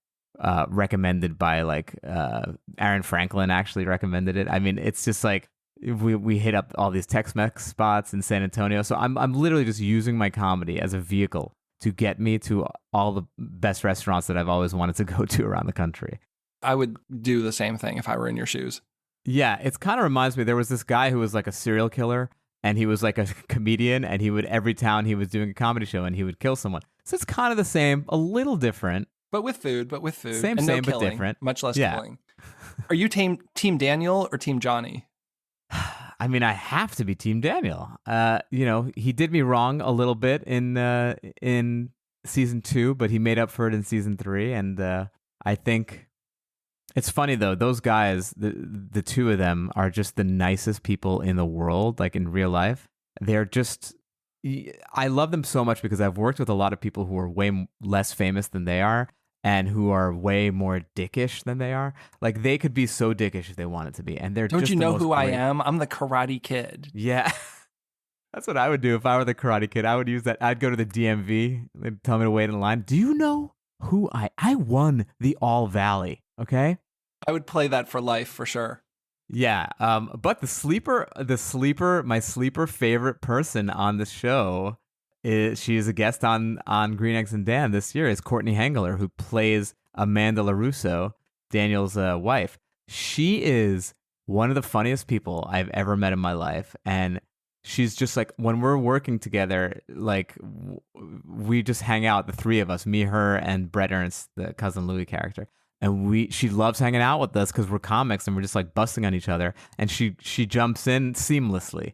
recommended by like Aaron Franklin actually recommended it. I mean, it's just like we hit up all these Tex-Mex spots in San Antonio. So I'm literally just using my comedy as a vehicle to get me to all the best restaurants that I've always wanted to go to around the country. I would do the same thing if I were in your shoes. Yeah, it kind of reminds me, there was this guy who was like a serial killer, and he was like a comedian, and every town he was doing a comedy show, and he would kill someone. So it's kind of the same, a little different. But with food. Same, and same, no but different. Much less killing. Are you team Daniel or team Johnny? I mean, I have to be team Daniel. He did me wrong a little bit in season 2, but he made up for it in season 3. And I think it's funny though. Those guys, the two of them, are just the nicest people in the world. Like in real life, they're just. I love them so much because I've worked with a lot of people who are way less famous than they are, and who are way more dickish than they are. Like they could be so dickish if they wanted to be, and they're. Don't just you know who great. I am? I'm the Karate Kid. Yeah. That's what I would do if I were the Karate Kid. I would use that. I'd go to the DMV. They'd tell me to wait in line. Do you know who I won the All Valley? Okay. I would play that for life for sure. Yeah. But my sleeper favorite person on the show she is a guest on Green Eggs and Dan this year is Courtney Hengler, who plays Amanda LaRusso, Daniel's wife. She is one of the funniest people I've ever met in my life. And she's just like, when we're working together, like we just hang out, the three of us, me, her, and Brett Ernst, the Cousin Louie character. and she loves hanging out with us because we're comics and we're just like busting on each other, and she jumps in seamlessly.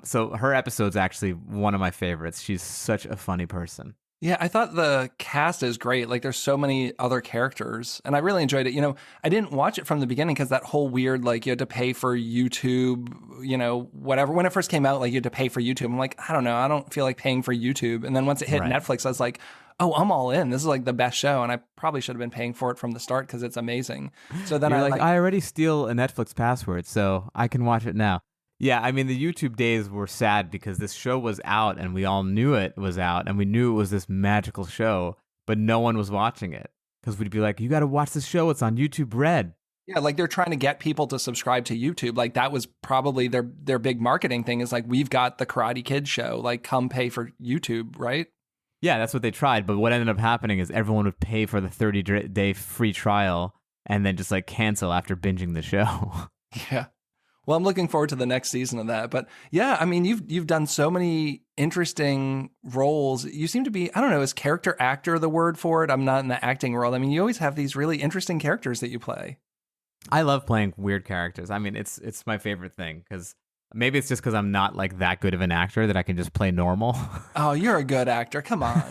So her episode's actually one of my favorites. She's such a funny person. Yeah, I thought the cast is great. Like, there's so many other characters, and I really enjoyed it. You know, I didn't watch it from the beginning because that whole weird, like, you had to pay for YouTube, you know, whatever. When it first came out, like, you had to pay for YouTube. I'm like, I don't know. I don't feel like paying for YouTube. And then once it hit Netflix, I was like, oh, I'm all in. This is like the best show. And I probably should have been paying for it from the start because it's amazing. So then You're like, I already steal a Netflix password, so I can watch it now. Yeah, I mean, the YouTube days were sad because this show was out and we all knew it was out and we knew it was this magical show, but no one was watching it because we'd be like, you got to watch this show. It's on YouTube Red. Yeah, like they're trying to get people to subscribe to YouTube. Like that was probably their big marketing thing is like, we've got the Karate Kid show, like come pay for YouTube, right? Yeah, that's what they tried. But what ended up happening is everyone would pay for the 30-day free trial and then just like cancel after binging the show. Yeah. Well, I'm looking forward to the next season of that. But yeah, I mean, you've done so many interesting roles. You seem to be, I don't know, is character actor the word for it? I'm not in the acting world. I mean, you always have these really interesting characters that you play. I love playing weird characters. I mean, it's my favorite thing because maybe it's just because I'm not like that good of an actor that I can just play normal. Oh, you're a good actor. Come on.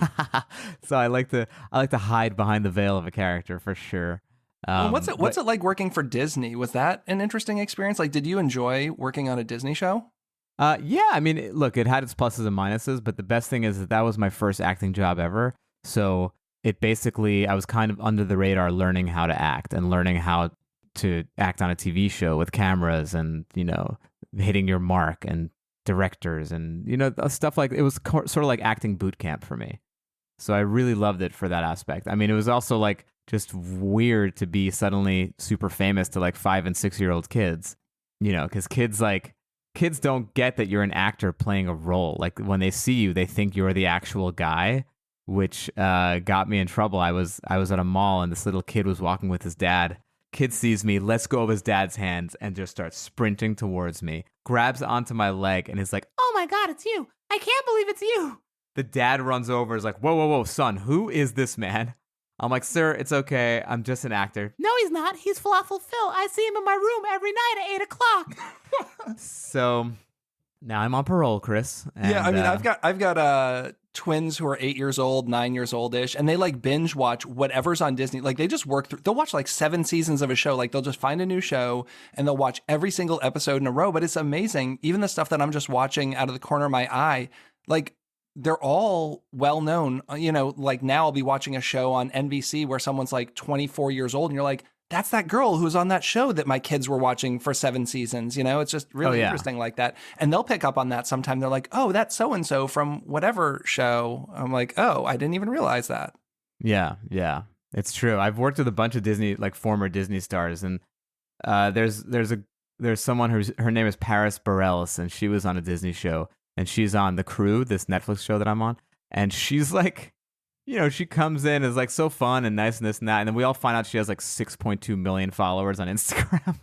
So I like to hide behind the veil of a character for sure. What's it like working for Disney? Was that an interesting experience? Like, did you enjoy working on a Disney show? Yeah, I mean, look, it had its pluses and minuses, but the best thing is that was my first acting job ever. So it basically, I was kind of under the radar learning how to act and learning how to act on a TV show with cameras and, you know, hitting your mark and directors and, you know, stuff like it was sort of like acting boot camp for me. So I really loved it for that aspect. I mean, it was also like just weird to be suddenly super famous to like 5 and 6 year old kids, you know, because kids don't get that you're an actor playing a role. Like when they see you, they think you're the actual guy, which got me in trouble. I was at a mall and this little kid was walking with his dad. Kid sees me, lets go of his dad's hands and just starts sprinting towards me, grabs onto my leg and is like, "Oh my God, it's you. I can't believe it's you." The dad runs over, is like, "Whoa, whoa, whoa, son, who is this man?" I'm like, "Sir, it's okay. I'm just an actor." "No, he's not. He's Falafel Phil. I see him in my room every night at 8 o'clock. So now I'm on parole, Chris. And, yeah, I mean, I've got twins who are 8 years old, 9 years old-ish, and they like binge watch whatever's on Disney. Like they just work through, they'll watch like 7 seasons of a show. Like they'll just find a new show and they'll watch every single episode in a row. But it's amazing. Even the stuff that I'm just watching out of the corner of my eye, like they're all well known. You know, like now I'll be watching a show on NBC where someone's like 24 years old and you're like, that's that girl who's on that show that my kids were watching for 7 seasons. You know, it's just really interesting like that. And they'll pick up on that sometime. They're like, oh, that's so-and-so from whatever show. I'm like, oh, I didn't even realize that. Yeah, it's true. I've worked with a bunch of Disney, like former Disney stars, and there's someone her name is Paris Bareilles, and she was on a Disney show, and she's on The Crew, this Netflix show that I'm on, and she's like, you know, she comes in is like so fun and nice and this and that, and then we all find out she has like 6.2 million followers on Instagram.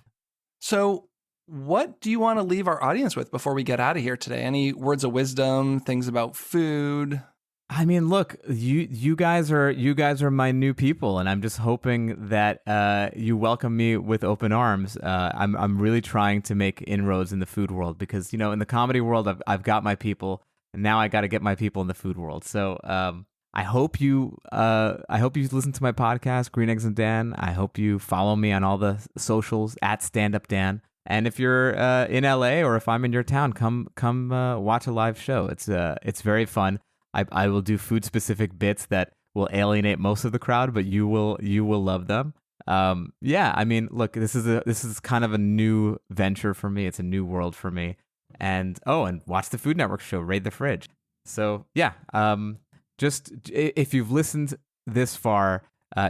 So what do you want to leave our audience with before we get out of here today? Any words of wisdom, things about food? I mean, look, you guys are my new people, and I'm just hoping that you welcome me with open arms. I'm really trying to make inroads in the food world because, you know, in the comedy world, I've got my people, and now I got to get my people in the food world. So I hope you listen to my podcast, Green Eggs and Dan. I hope you follow me on all the socials at Stand Up Dan. And if you're in LA or if I'm in your town, come watch a live show. It's very fun. I will do food specific bits that will alienate most of the crowd, but you will love them. Yeah, I mean, look, this is kind of a new venture for me. It's a new world for me. And watch the Food Network show, Raid the Fridge. So yeah, just if you've listened this far,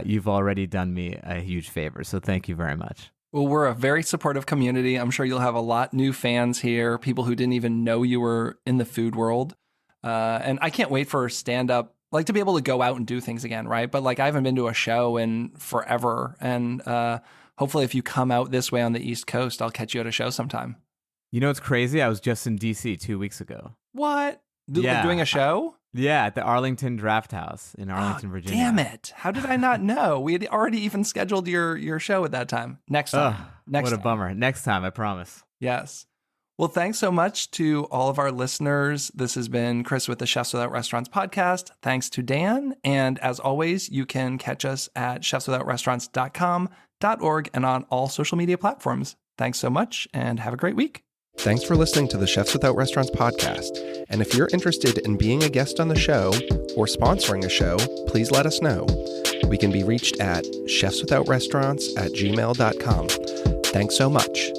you've already done me a huge favor. So thank you very much. Well, we're a very supportive community. I'm sure you'll have a lot new fans here, people who didn't even know you were in the food world. And I can't wait for stand-up, like to be able to go out and do things again, right? But like I haven't been to a show in forever. And hopefully if you come out this way on the East Coast, I'll catch you at a show sometime. You know, it's crazy. I was just in DC 2 weeks ago. What? Yeah. Doing a show? Yeah, at the Arlington Draft House in Arlington, Virginia. Damn it. How did I not know? We had already even scheduled your show at that time. Next time. What a bummer. Next time, I promise. Yes. Well, thanks so much to all of our listeners. This has been Chris with the Chefs Without Restaurants podcast. Thanks to Dan. And as always, you can catch us at chefswithoutrestaurants.com.org and on all social media platforms. Thanks so much and have a great week. Thanks for listening to the Chefs Without Restaurants podcast. And if you're interested in being a guest on the show or sponsoring a show, please let us know. We can be reached at chefswithoutrestaurants@gmail.com. Thanks so much.